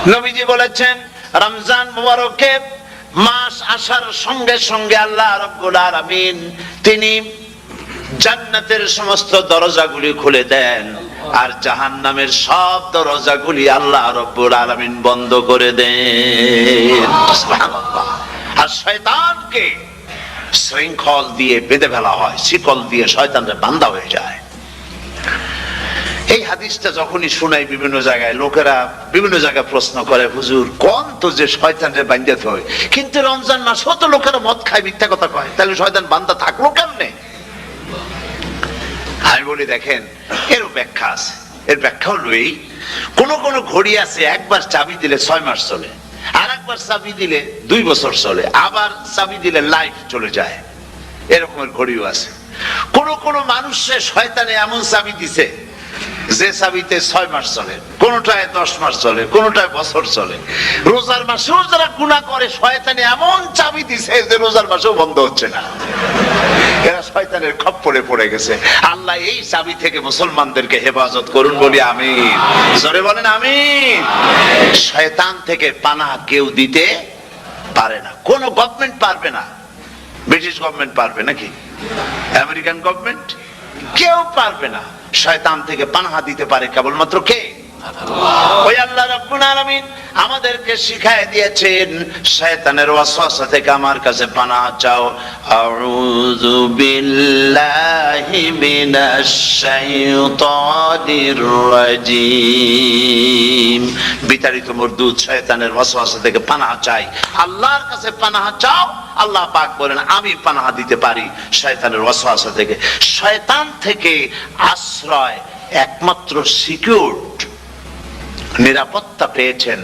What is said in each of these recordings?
নবীজি বলেছেন রমজান মুবারকে মাস আসার সঙ্গে সঙ্গে আল্লাহ রাব্বুল আলামিন তিনি জান্নাতের সমস্ত দরজাগুলি খুলে দেন, আর জাহান্নামের সব দরজাগুলি আল্লাহ রাব্বুল আলামিন বন্ধ করে দেন। সুবহানাল্লাহ। আর শয়তানকে শৃঙ্খল দিয়ে বেঁধে ফেলা হয়, শিকল দিয়ে শয়তানের বান্দা হয়ে যায়। এই হাদিসটা যখনই শুনাই বিভিন্ন জায়গায় লোকেরা বিভিন্ন জায়গায় প্রশ্ন করে, হুজুর কোন তো যে শয়তানের বান্দাতে হয়, কিন্তু রমজান মাস তো লোকেরা মদ খায়, মিথ্যা কথা কয়, তাহলে শয়তান বান্দা থাকলো কেমনে? আমি বলি দেখেন, এর ব্যাখ্যা আছে। এর ব্যাখ্যা হলো এই, কোন কোন ঘড়ি আছে একবার চাবি দিলে 6 মাস চলে, আর একবার চাবি দিলে 2 বছর চলে, আবার চাবি দিলে লাইফ চলে যায়, এরকমের ঘড়িও আছে। কোন কোন মানুষের শয়তানে এমন চাবি দিছে যে চাবিতে 6 মাস চলে, কোনটায় 10 মাস চলে, কোনটায় বছর চলে। রোজার মাসেও যারা গুনাহ করে শয়তানে এমন চাবি দিছে যে রোজার মাসেও বন্ধ হচ্ছে না। এরা শয়তানের খপ্পরে পড়ে গেছে। আল্লাহ এই চাবি থেকে মুসলমানদেরকে হেফাজত করুন, বলি আমিন। জোরে বলেন আমিন। শয়তান থেকে পানাহ কেউ দিতে পারে না, কোন গভর্নমেন্ট পারবে না। ব্রিটিশ গভর্নমেন্ট পারবে নাকি? American government? কেউ পারবে না। শয়তান থেকে পানাহ দিতে পারে কেবলমাত্র কে? ওই আল্লাহ রাব্বুল আলামিন আমাদেরকে শিখায় দিয়েছেন, শয়তানের ওয়াসওয়াসা থেকে আমার কাছে পানাহ চাও। আউযু বিল্লাহি মিনাশ শাইতানির রাজিম। বিতাড়িত মরদুদ শয়তানের ওয়াসওয়াসা থেকে পানাহ চাই, আল্লাহর কাছে পানাহ চাও। আল্লাহ পাক বলেন আমি পানাহ দিতে পারি শয়তানের ওয়াসওয়াসা থেকে। শয়তান থেকে আশ্রয় একমাত্র সিকিউরড, নিরাপত্তা পেয়েছেন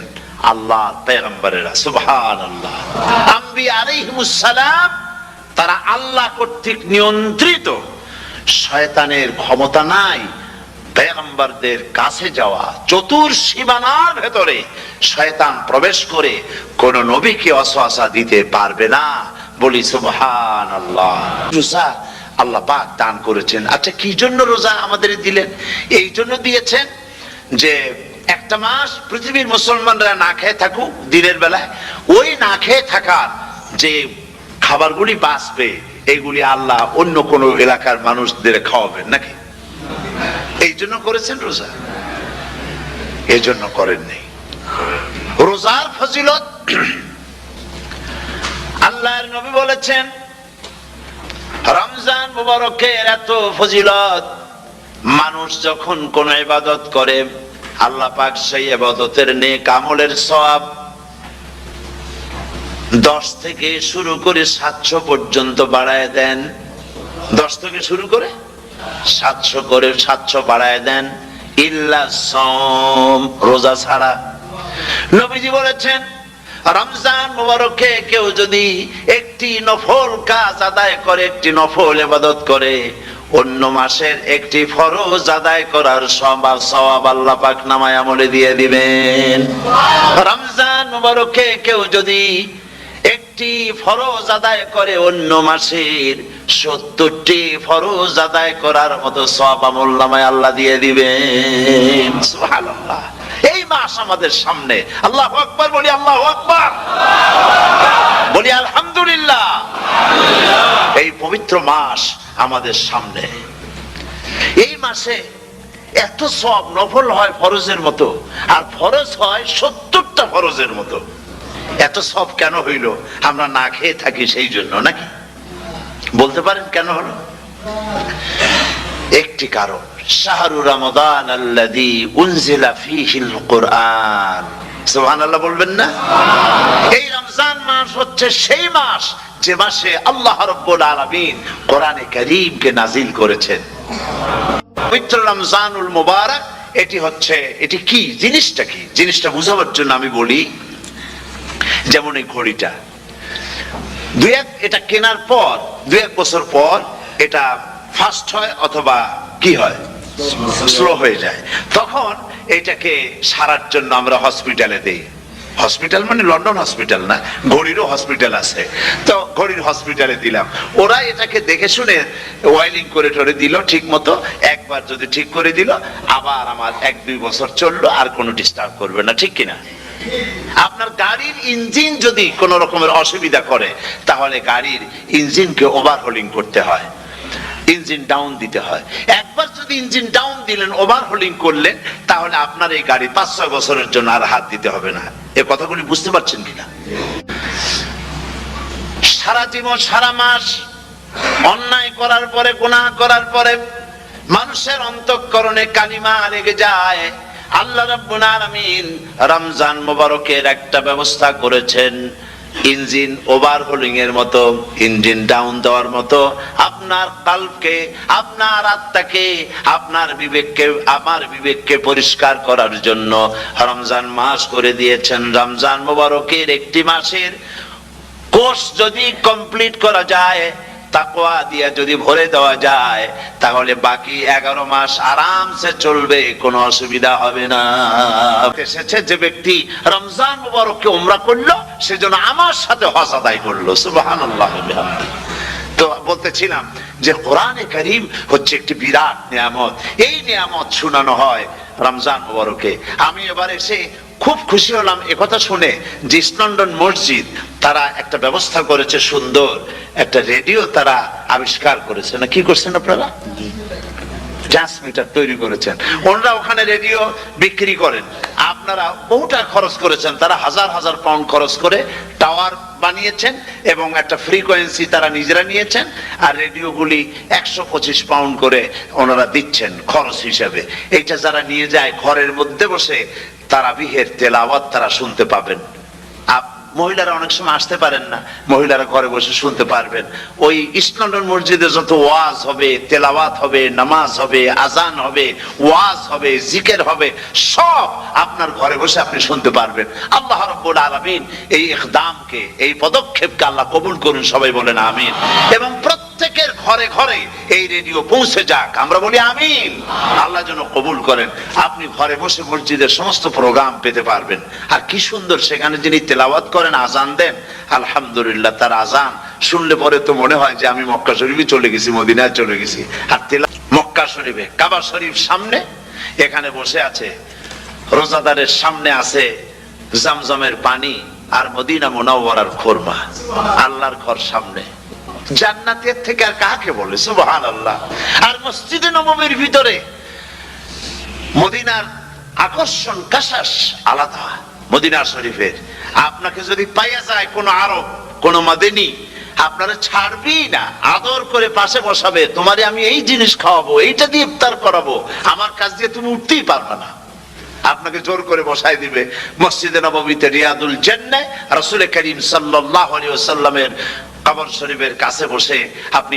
আল্লাহর পয়গম্বরেরা। সুবহানাল্লাহ। আম্বিয়া আলাইহিমুস সালাম তারা আল্লাহ কর্তৃক নিয়ন্ত্রিত, শয়তানের ক্ষমতা নাই পয়গম্বরদের কাছে যাওয়া। চতুর সীমানার ভেতরে শয়তান প্রবেশ করে কোন নবীকে ওয়াসওয়াসা দিতে পারবে না, বলি সুবহানাল্লাহ। রোজা আল্লাহ পাক দান করেছেন। আচ্ছা কি জন্য রোজা আমাদের দিলেন? এই জন্য দিয়েছেন যে একটা মাস পৃথিবীর মুসলমানরা না খেয়ে থাকুক দিনের বেলায়, ওই না খেয়ে থাকার যে খাবারগুলি বাঁচবে এইগুলি আল্লাহ অন্য কোন এলাকার মানুষদের খাওয়াবেন নাকি? এই জন্য করেছেন রোজা, এই জন্য করেননি। রোজার ফজিলত আল্লাহর নবী বলেছেন, রমজান মুবারকের এত ফজিলত, মানুষ যখন কোন ইবাদত করে আল্লাহ পাক সেই ইবাদতের নেক আমলের সওয়াব 10 থেকে শুরু করে 700 পর্যন্ত বাড়ায় দেন। 10 থেকে শুরু করে 700 বাড়ায় দেন, ইল্লা সাওম, রোজা ছাড়া। নবীজি বলেছেন রমজান মুবারকে কেউ যদি একটি নফল কাজ আদায় করে, একটি নফল ইবাদত করে, অন্য মাসের একটি ফরজ আদায় করার সওয়াব আল্লাহ পাক নামায় আমলে দিয়ে দিবেন। রমজান মুবারকে কেউ যদি একটি ফরজ আদায় করে, অন্য মাসের 70টি ফরজ আদায় করার মতো সওয়াব আমল নামায় আল্লাহ দিয়ে দিবেন। সুবহানাল্লাহ। এই মাস আমাদের সামনে, আল্লাহু আকবার বলি, আল্লাহু আকবার বলি, আলহামদুলিল্লাহ। এই পবিত্র মাস আমাদের সামনে, এই মাসে এত সওয়াব, নফল হয় ফরজের মতো, আর ফরজ হয় 70টা ফরজের মতো। এত সওয়াব কেন হইল? আমরা না খেয়ে থাকি সেই জন্য নাকি? বলতে পারেন কেন হলো? একটি কারণ, শাহরু রমাদান আল্লাযী উনজিলা ফীহিল কুরআন। সুবহানাল্লাহ বলবেন না? এই রমজান মাস হচ্ছে সেই মাস যে মাসে আল্লাহ রাব্বুল আলামিন কোরআনে কারীমকে নাযিল করেছেন। পবিত্র রমজানুল মুবারক এটি হচ্ছে, এটি কি জিনিসটা, কি জিনিসটা বুঝাবার জন্য আমি বলি, যেমন এই ঘড়িটা এটা কেনার পর 2-1 বছর পর এটা ফাস্ট হয় অথবা কি হয়, স্লো হয়ে যায়। তখন এটাকে সারার জন্য আমরা হসপিটালে দেই। হসপিটাল মানে লন্ডন হসপিটাল না, ঘড়িরও হসপিটাল আছে। তো ঘড়ির হসপিটালে দিলাম, ওরা এটাকে দেখে শুনে ওয়াইলিং করে টরে দিল ঠিক মতো। একবার যদি ঠিক করে দিল, আবার আমার 1-2 বছর চললো, আর কোনো ডিস্টার্ব করবে না, ঠিক কিনা? আপনার গাড়ির ইঞ্জিন যদি কোন রকমের অসুবিধা করে, তাহলে গাড়ির ইঞ্জিনকে ওভারহোলিং করতে হয়, ইঞ্জিন ডাউন দিতে হয়। একবার যদি ইঞ্জিন ডাউন দিলেন, ওভারহোলিং করলেন, তাহলে আপনার এই গাড়ি 5-6 বছরের জন্য আর হাত দিতে হবে না। এই কথাগুলি বুঝতে পারছেন কিনা? সারা জীবন, সারা মাস অন্যায় করার পরে, গুনাহ করার পরে মানুষের অন্তঃকরণে কালিমা লেগে যায়। আল্লাহ রাব্বুল আলামিন রমজান মোবারকের একটা ব্যবস্থা করেছেন, ইঞ্জিন ওভারহোলিং এর মতো, ইঞ্জিন ডাউন দেওয়ার মতো। আপনার কালবকে, আপনার আত্মাকে, আপনার বিবেককে, আমার বিবেককে পরিষ্কার করার জন্য রমজান মাস করে দিয়েছেন। রমজান মোবারকের একটি মাসের কোর্স যদি কমপ্লিট করা যায়, তাকওয়া দিয়ে যদি ভরে দেওয়া যায়, তাহলে বাকি 11 মাস আরামসে চলবে, কোনো অসুবিধা হবে না। এসেছে যে ব্যক্তি রমজান মুবারককে উমরা করলো, সেজন্য আমার সাথে হজ আদায় করলো। সুবহানাল্লাহ। তো বলতেছিলাম যে কোরআনে কারীম হচ্ছে একটি বিরাট নিয়ামত। এই নিয়ামত শোনানো হয় রমজান মুবারকে। আমি এবার এসে খুব খুশি হলাম একথা শুনে যে ইস্ট লন্ডন মসজিদ তারা একটা ব্যবস্থা করেছে, সুন্দর একটা রেডিও তারা আবিষ্কার করেছে। না কি করছেন আপনারা? ট্রান্সমিটার তৈরি করেছেন। ওনারা ওখানে রেডিও বিক্রি করেন। আপনারা বহুটা খরচ করেছেন, তারা হাজার হাজার পাউন্ড খরচ করে টাওয়ার বানিয়েছেন এবং একটা ফ্রিকোয়েন্সি তারা নিজেরা নিয়েছেন, আর রেডিওগুলি 125 পাউন্ড করে ওনারা দিচ্ছেন খরচ হিসেবে। এইটা যারা নিয়ে যায়, ঘরের মধ্যে বসে তারাবিহের তেলাওয়াত তারা শুনতে পাবেন। মহিলারা অনেক সময় আসতে পারেন না, মহিলারা ঘরে বসে শুনতে পারবেন। ওই ইস্ট লন্ডন মসজিদে যত ওয়াজ হবে, তেলাওয়াত হবে, নামাজ হবে, আজান হবে, ওয়াজ হবে, জিকির হবে, সব আপনার ঘরে বসে আপনি শুনতে পারবেন। আল্লাহ রাব্বুল আলামিন এই ইকদামকে, এই পদক্ষেপকে আল্লাহ কবুল করুন, সবাই বলেন আমিন। এবং প্রত্যেকের ঘরে ঘরে এই রেডিও পৌঁছে যাক, আমরা বলি আমিন। আল্লাহ যেন কবুল করেন। আপনি ঘরে বসে মসজিদের সমস্ত প্রোগ্রাম পেতে পারবেন। আর কি সুন্দর, সেখানে যিনি তেলাওয়াত করেন, আজান দেন, আলহামদুলিল্লাহ, তার আজান শুনলে পরে তো মনে হয় যে আমি মক্কা শরীফে চলে গেছি, মদিনায় চলে গেছি। আর মক্কা শরীফে, কাবা শরীফ সামনে, এখানে বসে আছে, রোজাদারের সামনে আছে জামজামের পানি আর মদিনা মুনাওয়ারার খুরমা। আল্লাহর ঘর সামনে, জান্নাতের থেকে আর কাকে বলে? সুবহানাল্লাহ। আর মসজিদে নববীর ভিতরে মদিনার আকর্ষণ, কাশাস আলাদা। মদিনা শরীফের আপনাকে যদি পাইয়া যায় কোন আরব, কোন মাদানী, আপনারা ছাড়বি না, আদর করে পাশে বসাবে, তোমারে আমি এই জিনিস খাওয়াবো, এইটা দিয়ে ইফতার করাবো, আমার কাছ দিয়ে তুমি উঠতেই পারবে না, আপনাকে জোর করে বসাই দিবে। মসজিদে নববীতে রিয়াদুল জান্নাহ রাসূল করিম সাল্লাল্লাহু আলাইহি ওয়াসাল্লামের কবর শরীফের কাছে বসে আপনি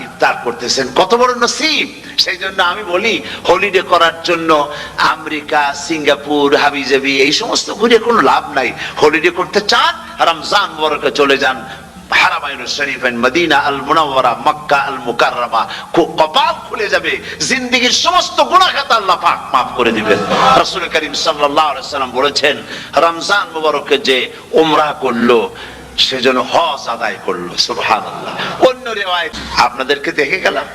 ইফতার করতেছেন, কত বড় নসিব। সেই জন্য আমি বলি, হলিডে করার জন্য আমেরিকা, সিঙ্গাপুর, হাবিজাবি এই সমস্ত ঘুরে কোনো লাভ নাই। হলিডে করতে চান, রমজান মুবারকে চলে যান হারামাইন শরীফাইন, মদিনা আল মুনাওয়ারা, মক্কা আল মুকাররমা। কপাল খুলে যাবে, জিন্দেগীর সমস্ত গুনাহ খাতা আল্লাহ পাক maaf করে দিবেন। রাসূল করিম সাল্লাল্লাহু আলাইহি ওয়াসাল্লাম বলেছেন, রমজান মুবারকে যে উমরা করলো, সেজন্য হজ আদায় করলো। সুবহানাল্লাহ। অন্য রিওয়ায়াত আপনাদেরকে দেখে গেলাম,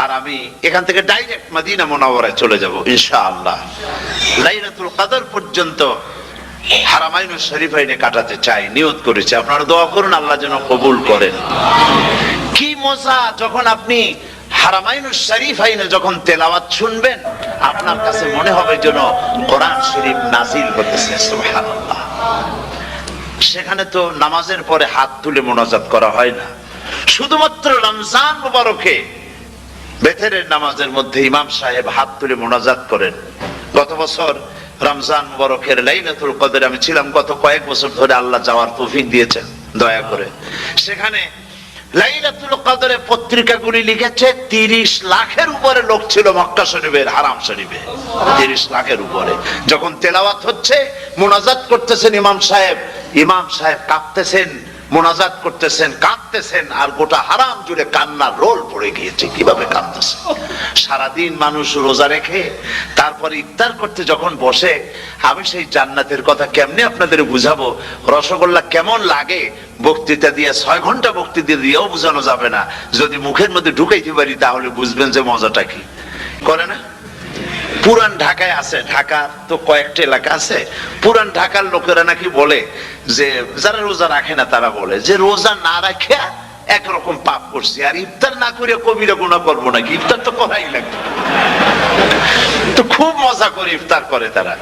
আর আমি এখান থেকে ডাইরেক্ট মদিনা মুনাওয়ারায় চলে যাব ইনশাআল্লাহ। লাইলাতুল কদর পর্যন্ত হারামাইন শরীফাইনে কাটাতে চাই, নিয়ত করেছি। আপনারা দোয়া করুন আল্লাহ যেন কবুল করেন। কি মজা যখন আপনি হারামাইন শরীফাইনে যখন তেলাওয়াত শুনবেন, আপনার কাছে মনে হবে যেন কোরআন শরীফ নাজিল হতেছে। সুবহানাল্লাহ। সেখানে তো নামাজের পরে হাত তুলে মোনাজাত করা হয় না, শুধুমাত্র রমজান মুবারকে বেতেরের নামাজের মধ্যে ইমাম সাহেব হাত তুলে মোনাজাত করেন। গত বছর রমজান মুবারকের লাইলাতুল কদরে আমি ছিলাম, গত কয়েক বছর ধরে আল্লাহ যাওয়ার তৌফিক দিয়েছেন দয়া করে। সেখানে লাইলাতুল কদরে পত্রিকাগুলি লিখেছে 30 লাখের উপরে লোক ছিল মক্কা শরীফের, হারাম শরীফে 30 লাখের উপরে। যখন তেলাওয়াত হচ্ছে, মোনাজাত করতেছেন ইমাম সাহেব কাঁপতেছেন, মোনাজাত করতেছেন, কাঁদতেছেন, আর গোটা হারাম জুড়ে কান্নার রোল পড়ে গিয়েছে। কিভাবে কাঁদতেছে! সারাদিন মানুষ রোজা রেখে তারপরে ইফতার করতে যখন বসে, আমি সেই জান্নাতের কথা কেমনে আপনাদের বুঝাবো? রসগোল্লা কেমন লাগে বক্তৃতা দিয়ে 6 ঘন্টা বক্তৃতা দিয়েও বোঝানো যাবে না। যদি মুখের মধ্যে ঢুকাইতে পারি তাহলে বুঝবেন যে মজাটা কি। করে না? পুরান ঢাকায় আছে, ঢাকার তো কয়েকটা এলাকা আছে, পুরান ঢাকার লোকেরা নাকি বলে যে যারা রোজা রাখে না তারা বলে যে রোজা না রাখে একরকম পাপ করছি, আর ইফতার না করে কবিরা গুনাহ করবো নাকি, ইফতার তো করাই লাগবে। তো খুব মজা করে ইফতার করে তারা।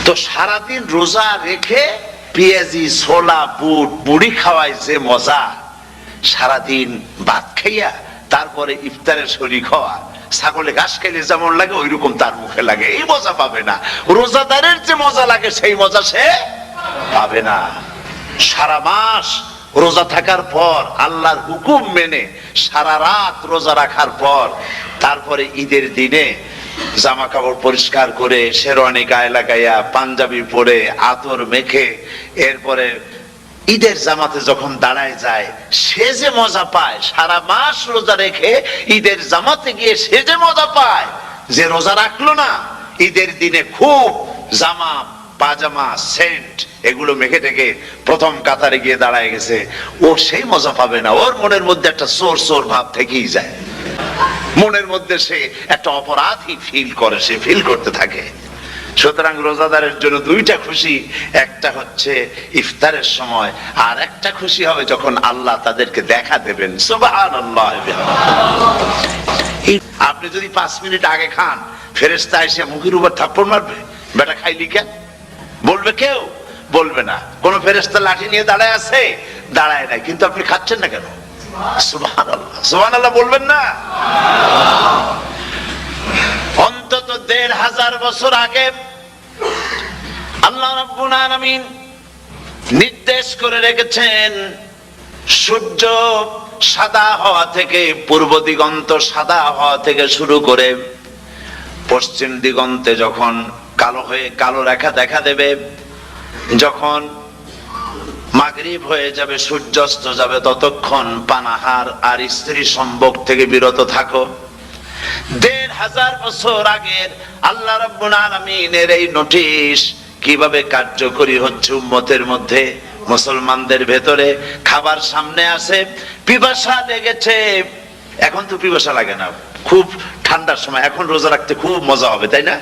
তো সারাদিন রোজা রেখে পেঁয়াজি ছোলা বুট মুড়ি খাওয়ায় যে মজা, সারাদিন ভাত খাইয়া তারপরে ইফতারের শরীক হওয়া, ছাগলে ঘাস খাইলে যেমন লাগে ওই রকম তার মুখে লাগে, এই মজা পাবে না। রোজাদারের যে মজা লাগে সেই মজা সে পাবে না। সারা মাস রোজা থাকার পর আল্লাহর হুকুম মেনে সারা রাত রোজা রাখার পর তারপরে ঈদের দিনে জামা কাপড় পরিষ্কার করে শেরওয়ানি গায়ে লাগাইয়া পাঞ্জাবি পরে আতর মেখে এরপরে ঈদের জামাতে যখন দাঁড়ায় যায় সে যে মজা পায়, সারা মাস রোজা রেখে ঈদের জামাতে গিয়ে সে যে মজা পায়, যে রোজা রাখলো না ঈদের দিনে খুব জামা পাজামা সেন্ট এগুলো মেখে টেকে প্রথম কাতারে গিয়ে দাঁড়ায় গেছে, ও সেই মজা পাবে না। ওর মনের মধ্যে একটা চোর চোর ভাব থেকেই যায়, মনের মধ্যে সে একটা অপরাধী ফিল করে, সে ফিল করতে থাকে। সুতরাং রোজাদারের জন্য দুইটা খুশি, একটা হচ্ছে ইফতারের সময়, আর একটা খুশি হবে যখন আল্লাহ তাদেরকে দেখা দেবেন। সুবহানাল্লাহ। আপনি যদি 5 মিনিট আগে খান, ফেরেশতা এসে মুখের উপর থাপ্পড় মারবে, বেটা খাইলি কেন বলবে? কেউ বলবে না। কোন ফেরেশতা লাঠি নিয়ে দাঁড়ায় আছে? দাঁড়ায় নাই, কিন্তু আপনি খাচ্ছেন না কেন? সুবহানাল্লাহ, সুবহানাল্লাহ বলবেন না? অন্তত 1500 বছর আগে আল্লাহ রাব্বুল আলামিন নির্দেশ করে রেখেছেন, সূর্য সাদা হওয়া থেকে, পূর্ব দিগন্ত সাদা হওয়া থেকে শুরু করে পশ্চিম দিগন্তে যখন কালো হয়ে কালো রেখা দেখা দেবে, যখন মাগরিব হয়ে যাবে, সূর্যাস্ত যাবে, ততক্ষণ পানাহার আর স্ত্রী সম্ভোগ থেকে বিরত থাকো। 1500 বছর আগের আল্লাহ রাব্বুল আলামিনের এই নোটিশ কিভাবে কার্যকরী হচ্ছে উম্মতের মধ্যে, মুসলমানদের ভেতরে। খাবার সামনে আসে, পিপাসা লেগেছে, এখন তো পিপাসা লাগে না, খুব ঠান্ডার সময়, এখন রোজা রাখতে খুব মজা হবে, তাই না?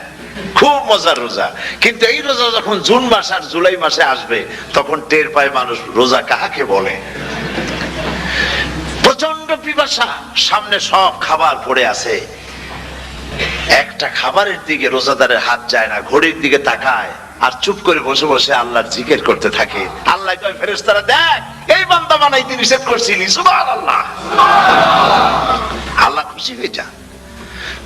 খুব মজার রোজা। কিন্তু এই রোজা যখন জুন মাস আর জুলাই মাসে আসবে তখন টের পায় মানুষ রোজা কাহাকে বলে। প্রচন্ড পিপাসা, সামনে সব খাবার পড়ে আছে, একটা খাবারের দিকে রোজাদারের হাত যায় না, ঘড়ির দিকে তাকায় আর চুপ করে বসে বসে আল্লাহর জিকির করতে থাকে। আল্লাহ কয়, ফেরেশতারা দেখ, এই বান্দা বানাইতে নিষেধ করছিলি, সুবহানাল্লাহ। আল্লাহ খুশি হয়ে যান।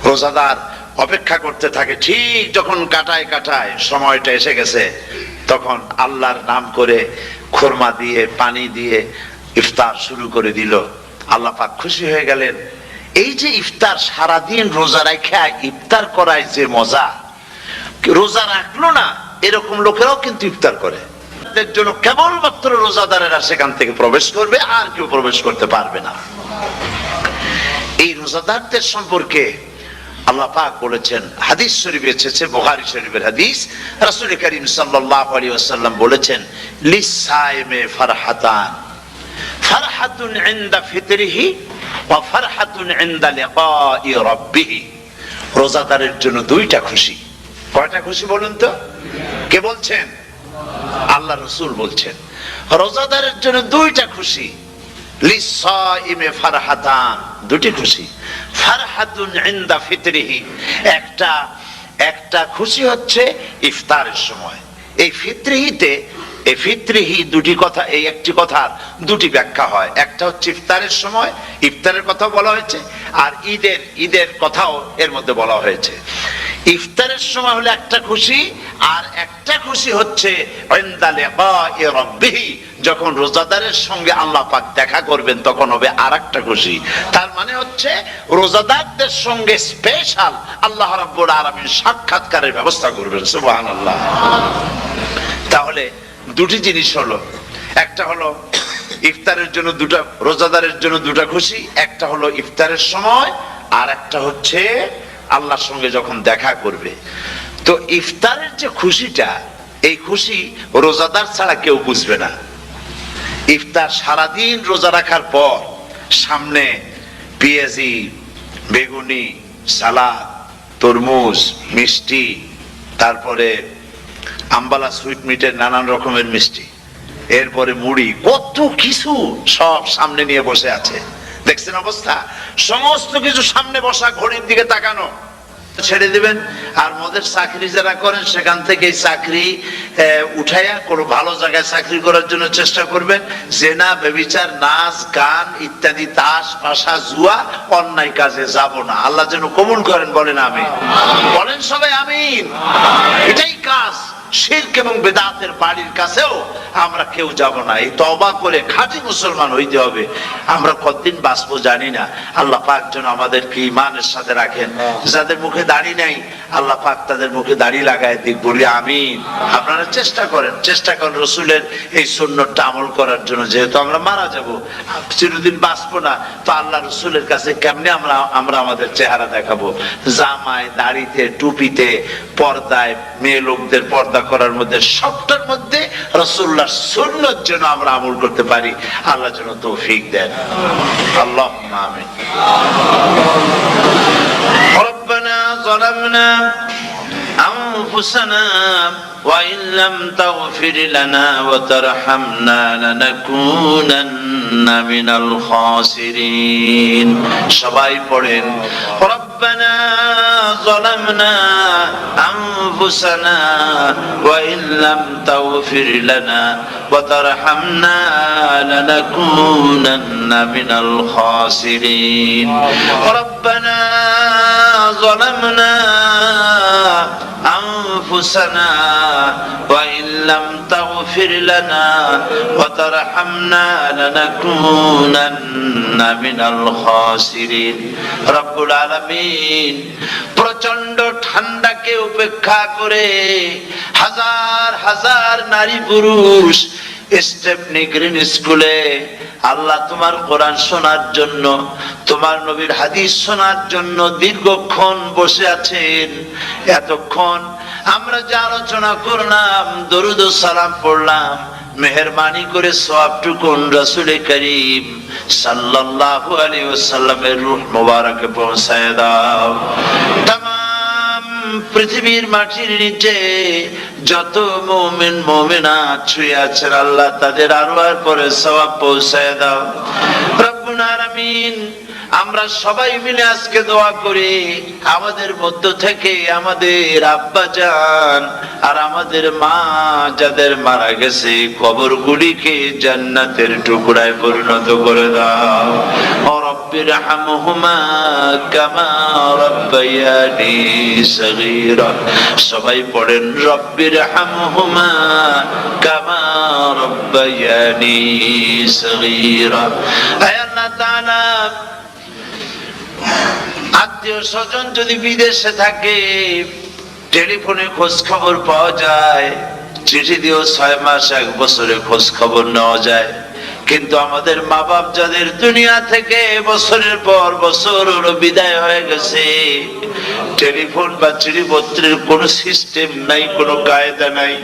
রোজাদার অপেক্ষা করতে থাকে, ঠিক যখন কাটায় কাটায় সময়টা এসে গেছে, তখন আল্লাহর নাম করে খুরমা দিয়ে পানি দিয়ে ইফতার শুরু করে দিল। আল্লাহ পাক খুশি হয়ে গেলেন। এই যে ইফতার, সারাদিন রোজা রাখা ইফতার করায় যে মজা, রোজা রাখলো না এরকম লোকেরাও কিন্তু ইফতার করে। এর জন্য কেবলমাত্র রোজাদারেরা সেখান থেকে প্রবেশ করবে, আর কেউ প্রবেশ করতে পারবে না। এই রোজাদারদের সম্পর্কে আল্লাহ পাক বলেছেন, হাদিস শরীফে এসেছে, বুখারী শরীফের হাদিস, রাসূল করিম সাল্লাল্লাহু আলাইহি ওয়াসাল্লাম বলেছেন, লিসাইমে ফারহাতান, ফারহাতুন ইনদা ফিতরিহি ওয়া ফারহাতুন ইনদা লিকাই রাব্বিহি। রোজাদারের জন্য দুইটা খুশি। কয়টা খুশি বলুন তো? কে বলছেন? আল্লাহ রাসূল বলছেন রোজাদারের জন্য দুইটা খুশি। লিসাইমে ফারহাতান, দুটি খুশি। ফারহাতুন ইনদা ফিতরিহি, একটা খুশি হচ্ছে ইফতারের সময়। এই ফিতরিহিতে, এই ফিতরিহি দুটি কথা, এই একটি কথার দুটি ব্যাখ্যা হয়। একটা হচ্ছে ইফতারের সময়, ইফতারের কথা বলা হয়েছে, আর ঈদের কথাও এর মধ্যে বলা হয়েছে। ইফতারের সময় হলো একটা খুশি, আর একটা খুশি হচ্ছে ইনদা লিকাই রাব্বিহি, যখন রোজাদারের সঙ্গে আল্লাহ পাক দেখা করবেন তখন হবে আরেকটা খুশি। তার মানে হচ্ছে রোজাদারদের সঙ্গে স্পেশাল আল্লাহ রাব্বুল আলামিন সাক্ষাৎকারের ব্যবস্থা করবেন। সুবহানাল্লাহ। তাহলে দুটি জিনিস হলো, একটা হলো ইফতারের জন্য দুটা, রোজাদারের জন্য দুটা খুশি, একটা হলো ইফতারের সময়, আর একটা হচ্ছে আল্লাহর সঙ্গে যখন দেখা করবে। তো ইফতারের যে খুশিটা, এই খুশি রোজাদার ছাড়া কেউ বুঝবে না। ইফতার সারাদিন রোজা রাখার পর সামনে পেঁয়াজি, বেগুনি, সালাদ, তরমুজ, মিষ্টি, তারপরে আম্বালা সুইট মিটের নানান রকমের মিষ্টি, এরপরে মুড়ি, কত কিছু সব সামনে নিয়ে বসে আছে। দেখছেন অবস্থা? সমস্ত কিছু সামনে বসা, ঘড়ির দিকে তাকানো, ছেড়ে দিবেন। আর মদের চাকরি যারা করেন সেখান থেকে চাকরি উঠাইয়া কোনো ভালো জায়গায় চাকরি করার জন্য চেষ্টা করবেন। জেনা, ব্যভিচার, নাচ গান ইত্যাদি, তাস পাশা, জুয়া, অন্যায় কাজে যাব না। আল্লাহ যেন কবুল করেন, বলেন আমিন। বলেন সবাই আমিন। এটাই কাজ। শিরক এবং বেদাতের বাড়ির কাছেও আমরা কেউ যাব না। এই তওবা করে খাঁটি মুসলমান হইতে হবে। আমরা কতদিন বাঁচবো জানি না। আল্লাহ পাক যেন আমাদেরকে ঈমানের সাথে রাখেন। যাদের মুখে দাড়ি নাই, আল্লাহ পাক তাদের মুখে দাড়ি লাগায় দিক, বলি আমিন। আপনারা চেষ্টা করেন রসুলের এই সুন্নতটা আমল করার জন্য। যেহেতু আমরা মারা যাব, চিরদিন বাঁচবো না, তো আল্লাহ রসুলের কাছে কেমনে আমরা আমাদের চেহারা দেখাবো? জামায়, দাড়িতে, টুপিতে, পর্দায়, মেয়ে লোকদের পর্দা করার মধ্যে, সবটার মধ্যে রাসূলুল্লাহর সুন্নাত যেন আমরা আমল করতে পারি। আল্লাহ যেন তৌফিক দেন। আল্লাহুম্মা আমিন। রব্বানা যালামনা আনফুসানা ওয়া ইন লাম তাগফির লানা ওয়া তারহামনা লানাকুনান্না মিনাল খাসিরিন। সবাই পড়েন, রব্বানা যালামনা আনফুসানা ওয়া ইন লাম তাগফির লানা ওয়া তারহামনা লানাকুনান্না মিনাল খাসিরিন। রব্বানা যালামনা أنفسنا وإن لم تغفر لنا وترحمنا لنكونن من الخاسرين। রব্বুল আলামিন প্রচন্ড ঠান্ডাকে উপেক্ষা করে হাজার হাজার নারী পুরুষ স্টেপনি গ্রিন স্কুলে আল্লাহ তোমার কোরআন শোনার জন্য, তোমার নবীর হাদিস শোনার জন্য দীর্ঘক্ষণ বসে আছেন। এতক্ষণ আমরা যে আলোচনা করলাম, দরুদ ও সালাম পড়লাম, মেহেরবানি করে সওয়াবটুকুন রাসূল করিম সাল্লাল্লাহু আলাইহি ওয়াসাল্লামের রূহ মোবারকে পৌঁছায় দাও। তামাম পৃথিবীর মাটির নিচে যত মুমিন মুমিনাত শুয়ে আছেন, আল্লাহ তাদের আরওয়ার পরে সওয়াব পৌঁছায় দাও। রব্বুল আলামিন, আমরা সবাই মিলে আজকে দোয়া করি, আমাদের মধ্য থেকে আমাদের আব্বা জান আর আমাদের মা যাদের মারা গেছে, কবরগুলিকে জান্নাতের টুকরায় পরিণত করে দাও। ও রব্বির হামহুমা কামা রাব্বায়ানি সগীরা। সবাই পড়েন, রব্বির হামহুমা কামা রাব্বায়ানি সগীরা। হে আল্লাহ তাআলা, আত্মীয় স্বজন যদি বিদেশে থাকে, টেলিফোনে খোঁজ খবর পাওয়া যায়, চিঠি দিয়েও 6 মাস 1 বছরে খোঁজ খবর নেওয়া যায়। কিন্তু আমাদের মা বাপ যাদের দুনিয়া থেকে বছরের পর বছর বিদায় হয়ে গেছে, টেলিফোন বা চিঠিপত্রের কোন সিস্টেম নাই, কোন কায়দা নাই,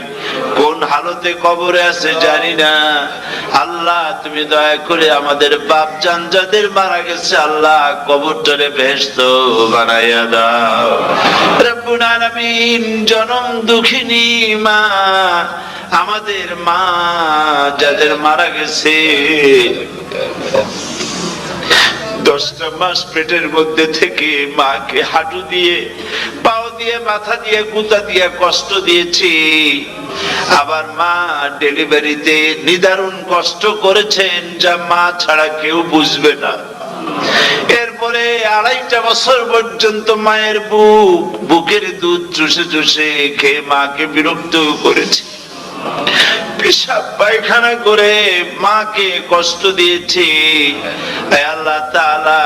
কোন হালতে কবরে আছে জানি না। আল্লাহ তুমি দয়া করে আমাদের বাপ জান যাদের মারা গেছে, আল্লাহ কবরটারে বেহেশত বানাইয়া দাও। রব্বুল আলামিন, জনম দুঃখিনী মা, আমাদের মা যাদের মারা গেছে, 10টা মাস পেটের মধ্যে থেকে মাকে হাঁটু দিয়ে, পাও দিয়ে, মাথা দিয়ে, গুতা দিয়ে কষ্ট দিয়েছি। আবার মা ডেলিভারিতে নিদারুণ কষ্ট করেছেন, যা মা ছাড়া কেউ বুঝবে না। এরপরে 2.5 বছর পর্যন্ত মায়ের বুকের দুধ চুষে চুষে খেয়ে মাকে বিরক্ত করেছে। পেশাব পায়খানা করে মাকে কষ্ট দিয়েছি। আল্লাহ তাআলা,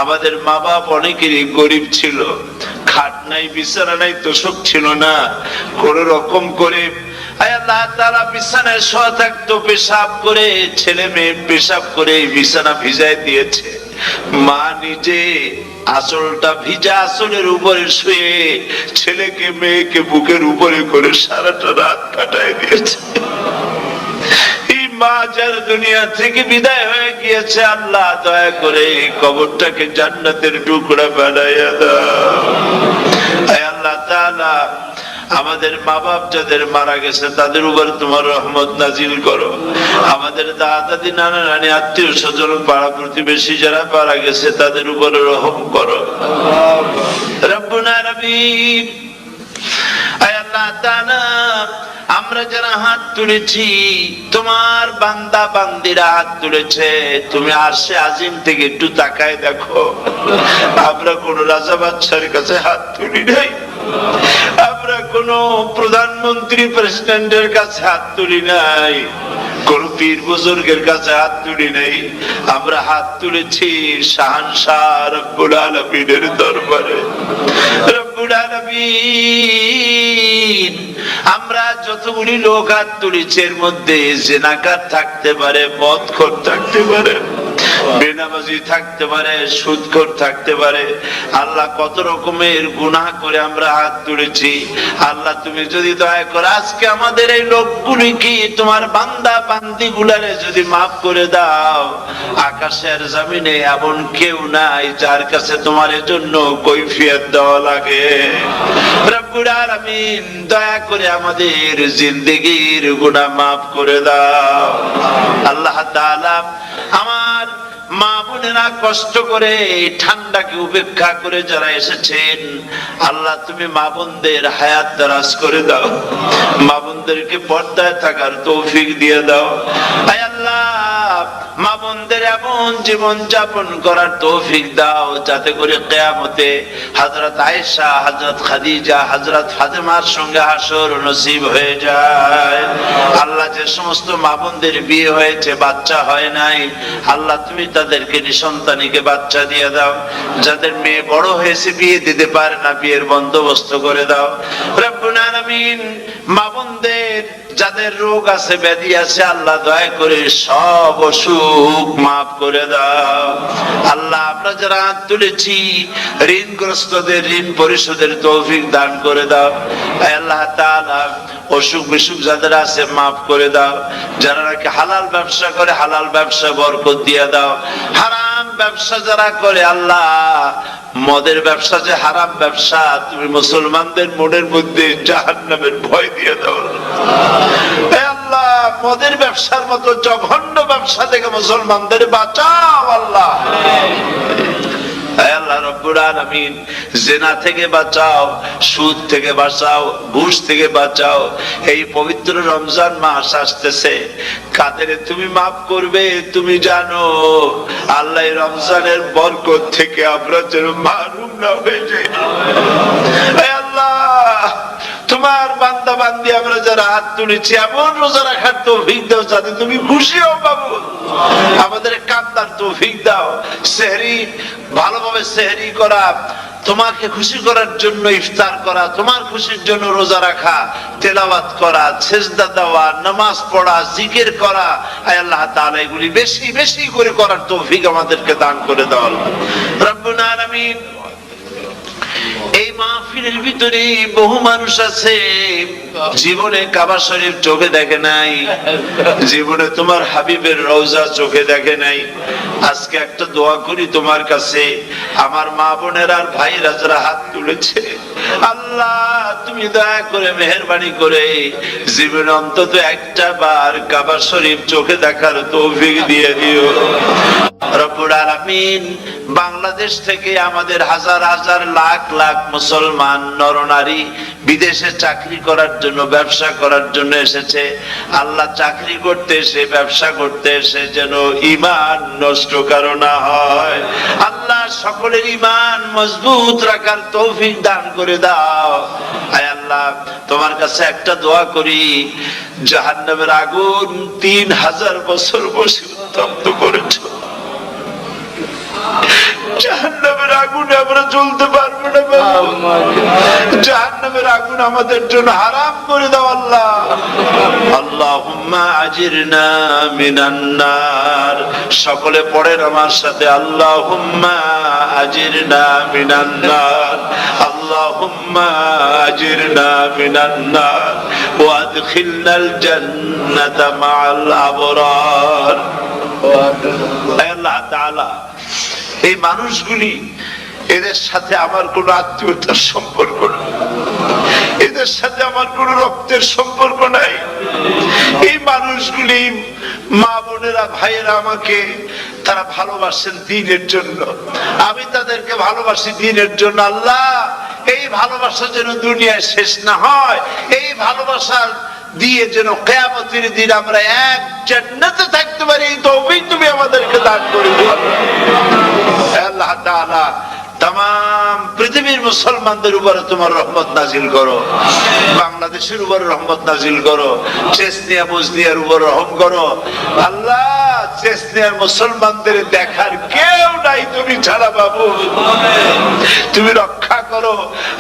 আমাদের মা বাপ অনেকেরই গরিব ছিল, খাট নাই, বিছানা নাই, তোষক ছিল না, কোন রকম করে আল্লাহ তাআলা বিছানায় শোয়া থাকতো, পেশাব করে, ছেলে মেয়ে পেশাব করে বিছানা ভিজায় দিয়েছে। মা নিজে আঁচলটা ভিজা আঁচলের উপরে শুয়ে ছেলেকে মেয়েকে বুকের উপরে করে সারাটা রাত কাটায় দিয়েছে। এই মা যার দুনিয়া থেকে বিদায় হয়ে গিয়েছে, আল্লাহ দয়া করে এই কবরটাকে জান্নাতের টুকরা বানাইয়া দাও। আয় আল্লাহ তাআলা, আমাদের মা বাপ যাদের মারা গেছে তাদের উপর তোমার রহমত নাজিল করো। আমাদের দাদা দাদি নানা নানি আত্মীয় স্বজন পাড়া প্রতিবেশী যারা মারা গেছে তাদের উপর রহম করো। রব্বুনা আলামিন, আয় আল্লাহ তাআলা, আমরা যারা হাত তুলেছি, তোমার বান্দা বান্দিরা হাত তুলেছে, তুমি আরশে আজিম থেকে একটু তাকায় দেখো। আমরা কোন রাজা বাদশার কাছে হাত তুলি নাই, আমরা কোন প্রধানমন্ত্রী প্রেসিডেন্টের কাছে হাত তুলি নাই, কোন পীর বুজুর্গের কাছে হাত তুলি নাই। আমরা হাত তুলেছি শাহনশাহ রব্বুল আলামিনের দরবারে। রব্বুল আলামিন, আমরা যতগুলি লোক হাত তুলেছি এর মধ্যে জিনাকার থাকতে পারে, মদখোর থাকতে পারে, বেনামাজি থাকতে পারে, সুদখোর থাকতে পারে। আল্লাহ, কত রকমের গুনাহ করে আমরা হাত তুলেছি। আল্লাহ, তুমি যদি দয়া করো আজকে আমাদের এই লোকগুলি কি তোমার বান্দা বান্দি গুলারে যদি মাফ করে দাও, আকাশের জমিনে এমন কেউ নাই যার কাছে তোমার জন্য কৈফিয়ত দেওয়া লাগে। রব্বুল আলামিন, দয়া করে আমাদের জিন্দেগির গুনাহ মাফ করে দাও। আল্লাহ তাআলা, আমার মা বোনেরা কষ্ট করে ঠান্ডাকে উপেক্ষা করে যারা এসেছেন, আল্লাহ তুমি মা বোনদের হায়াত দারাজ করে দাও, মা বোনদেরকে পর্দায় থাকার তৌফিক দিয়ে দাও। আয় আল্লাহ, মা বোনদের এমন জীবন যাপন করার তৌফিক দাও যাতে করে কিয়ামতে হযরত আয়েশা, হযরত খাদিজা, হযরত ফাতেমার সঙ্গে হাসর নসিব হয়ে যায়। আল্লাহ, যে সমস্ত মা বোনদের বিয়ে হয়েছে বাচ্চা হয় নাই, আল্লাহ তুমি তাদেরকে নিঃসন্তানীকে বাচ্চা দিয়ে দাও। যাদের মেয়ে বড় হয়েছে বিয়ে দিতে পারে না, বিয়ের বন্দোবস্ত করে দাও। রব্বুল আলামিন, মা বোনদের যাদের রোগ আছে, ব্যাধি আছে, আল্লাহ দয়া করে সব অসুখ মাফ করে দাও। আল্লাহ, আমরা যারা হাত তুলেছি ঋণগ্রস্তদের ঋণ পরিশোধের তৌফিক দান করে দাও। আল্লাহ তাআলা, অসুখ বিসুখ যাদের আছে মাফ করে দাও। যারা নাকি হালাল ব্যবসা করে হালাল ব্যবসা বরকত দিয়ে দাও। হারাম ব্যবসা যারা করে, আল্লাহ মদের ব্যবসা যে হারাম ব্যবসা, তুমি মুসলমানদের মনের মধ্যে জাহান্নামের ভয় দিয়ে দাও। আল্লাহ, মদের ব্যবসার মতো জঘন্য ব্যবসা থেকে মুসলমানদের বাঁচাও। আল্লাহ, আল্লাহ রব্বুল আলামিন, জিনা থেকে বাঁচাও, সুদ থেকে বাঁচাও, ঘুষ থেকে বাঁচাও। এই পবিত্র রমজান মাস আসতেছে, কাদের তুমি মাফ করবে তুমি জানো। আল্লাহ, রমজানের বরকত থেকে আমরা যেন মাহরুম না হয়ে যাই। আল্লাহ, তোমার বান্দা বান্দি আমরা যারা হাত তুলেছি, এমন রোজা রাখার তৌফিক দাও যাতে তুমি খুশি হও বাবু। আমাদের কান্দার তৌফিক দাও। সেহরি ভালোভাবে সেহরি করা, তোমাকে খুশি করার জন্য ইফতার করা, তোমার খুশির জন্য রোজা রাখা, তেলাওয়াত করা, সেজদা দেওয়া, নামাজ পড়া, জিকির করা, আয় আল্লাহ তাআলা এগুলি বেশি বেশি করে করার তৌফিক আমাদেরকে দান করে দাও। রব্বুল আলামিন, এই মাহফিলের ভিতরে বহু মানুষ আছে জীবনে কাবা শরীফ চোখে দেখে নাই, জীবনে তোমার হাবিবের রওজা চোখে দেখে নাই। আজকে একটা দোয়া করি তোমার কাছে, আমার মা বোনের আর ভাইরা যারা হাত তুলেছে, আল্লাহ তুমি দয়া করে মেহেরবানি করে জীবনে অন্তত একটা বার কাবা শরীফ চোখে দেখার তৌফিক দিয়ে দিও। রব্বুল আলামিন, বাংলাদেশ থেকে আমাদের হাজার হাজার লাখ লাখ মুসলমান নরনারী বিদেশে চাকরি করার জন্য, ব্যবসা করার জন্য এসেছে। আল্লাহ, চাকরি করতে এসে, ব্যবসা করতে এসে যেন ঈমান নষ্ট কারো না হয়। আল্লাহ, সকলের ঈমান মজবুত রাখার তৌফিক দান করে দাও। আয় আল্লাহ, তোমার কাছে একটা দোয়া করি, জাহান্নামের আগুন 3000 বছর বসে উত্তপ্ত করেছো, জাহান্নামের আগুনে আমরা জ্বলতে পারবো না বাবু। জাহান্নামের আগুন আমাদের জন্য হারাম করে দাও আল্লাহ। আল্লাহ আল্লাহুম্মা আজিরনা মিনান নার। সকলে পড়েন আমার সাথে, আল্লাহুম্মা আজিরনা মিনান নার, আল্লাহুম্মা আজিরনা মিনান নার ওয়া আদখিলনাল জান্নাতা মাআল আবরার। আল্লাহ তাআলা এই মানুষগুলি, এদের সাথে আমার কোন আত্মীয়তার সম্পর্ক নেই, এদের সাথে আমার কোন রক্তের সম্পর্ক নাই। এই মানুষগুলি, মা বোনেরা, ভাইয়েরা, আমাকে তারা ভালোবাসেন দ্বীনের জন্য, আমি তাদেরকে ভালোবাসি দ্বীনের জন্য। আল্লাহ, এই ভালোবাসা যেন দুনিয়ায় শেষ না হয়, এই ভালোবাসা দিয়ে যেন কিয়ামতের দিন আমরা এক জান্নাতে থাকতে পারি, এই তৌফিক তুমি আমাদেরকে দান করে দিও। আল্লাহ তাআলা तमाम পৃথিবীর মুসলমানদের উপরে তোমার রহমত নাজিল করো, বাংলাদেশের উপরে রহমত নাজিল করো, চেচনিয়া বুজনিয়ার উপর রহম করো। আল্লাহ, চেচনিয়ার মুসলমানদের দেখার কেউ নাই তুমি ছাড়া বাবু, তুমি রক্ষা করো।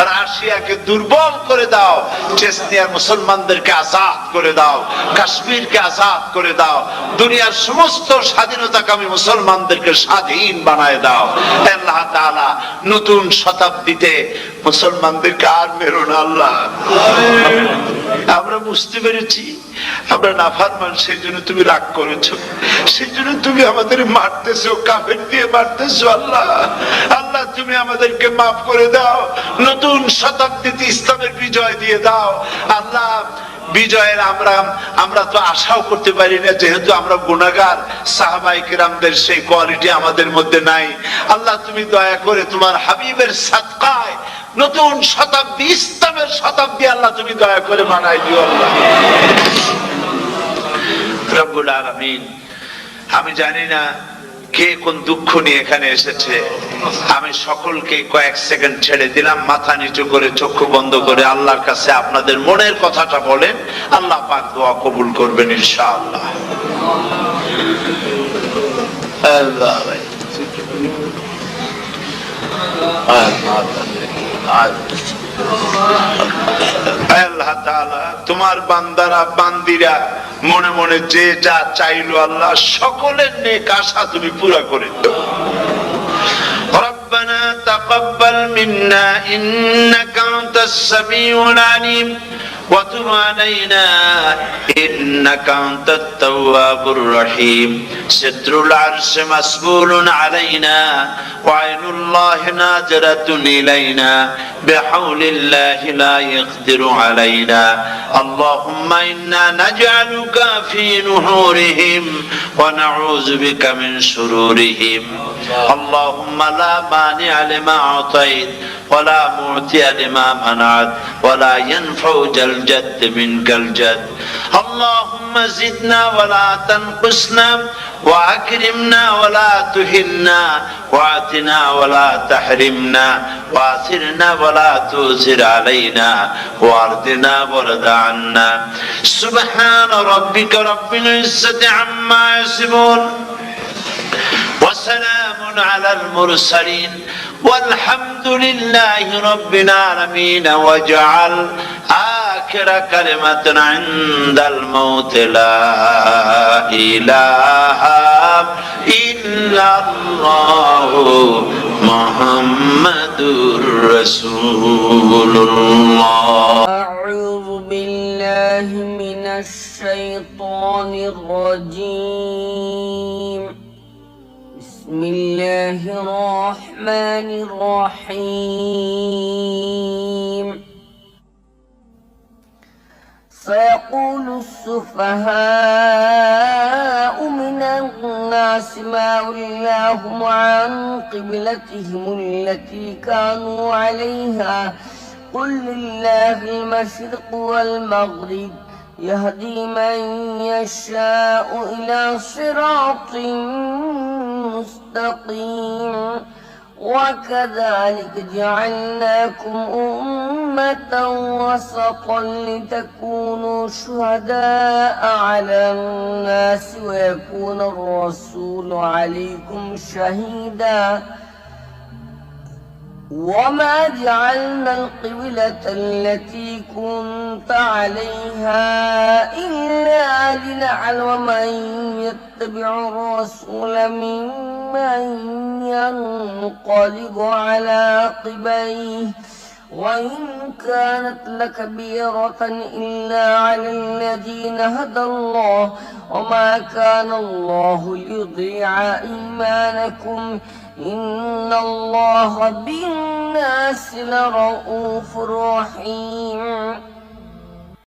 রাশিয়াকে দুর্বল করে দাও, চেচনিয়ার মুসলমানদেরকে আজাদ করে দাও, কাশ্মীরকে আজাদ করে দাও, দুনিয়ার সমস্ত স্বাধীনতাকামী মুসলমানদেরকে স্বাধীন বানায় দাও। আল্লাহ তাআলা নতুন শতাব্দীতে মুসলমানদেরকে আর মেরো না আল্লাহ। আমরা বুঝতে পেরেছি আমরা নাফরমান, সেই জন্য তুমি রাগ করেছো, সেই জন্য তুমি আমাদের মারতেছো, কাফের দিয়ে মারতেছো। আল্লাহ, আল্লাহ তুমি আমাদেরকে মাফ করে দাও, নতুন শতাব্দীতে ইসলামের বিজয় দিয়ে দাও। আল্লাহ, বিজয়ের আমরা তো আশাও করতে পারি না, যেহেতু আমরা গুনাহগার। সাহাবায়ে কেরামদের সেই কোয়ালিটি আমাদের মধ্যে নাই। আল্লাহ, তুমি দয়া করে তোমার হাবিবের সাদকায় নতুন শতাব্দী, ইসলামের শতাব্দী আল্লাহ তুমি দয়া করে বানাই দিও আল্লাহ রব্বুল আলামিন। আমি জানি না কে কোন দুঃখ নিয়ে এখানে এসেছে, আমি সকলকে কয়েক সেকেন্ড ছেড়ে দিলাম, মাথা নিচু করে চক্ষু বন্ধ করে আল্লাহর কাছে আপনাদের মনের কথাটা বলেন, আল্লাহ পাক দোয়া কবুল করবেন ইনশাআল্লাহ। আল্লাহ ভাই, আল্লাহ তাআলা তোমার বান্দারা বান্দিরা মনে মনে যে যা চাইলো আল্লাহ সকলের নেক আশা তুমি পুরা করে দাও। ربنا تقبل منا إنك أنت السميع العليم وتب علينا إنك أنت التواب الرحيم ستر العرش مسبول علينا وعين الله ناظرة إلينا بحول الله لا يقدر علينا اللهم إنا نجعلك في نحورهم ونعوذ بك من شرورهم اللهم لا مانع لما أعطيت ولا معطي لما منعت ولا ينفع ذا الجد منك الجد اللهم زدنا ولا تنقصنا وأكرمنا ولا تهنا وآتنا ولا تحرمنا وآثرنا ولا تؤثر علينا وارضنا وارض عنا سبحان ربك رب العزة عما يصفون وسلام على المرسلين والحمد لله رب العالمين واجعل آخر كلمة عند الموت لا إله إلا الله محمد رسول الله. أعوذ بالله من الشيطان الرجيم. بسم الله الرحمن الرحيم. سيقول السفهاء من الناس ما ولاهم عن قبلتهم التي كانوا عليها قل لله المشرق والمغرب يهدي من يشاء إلى صراط مستقيم وكذلك جعلناكم أمة وسطا لتكونوا شهداء على الناس ويكون الرسول عليكم شهيدا وما جعلنا القبلة التي كنت عليها إلا لنعلم من يتبع الرسول ممن ينقلب على عقبيه وإن كانت لكبيرة إلا على الذين هدى الله وما كان الله ليضيع إيمانكم إن الله بالناس لرؤوف رحيم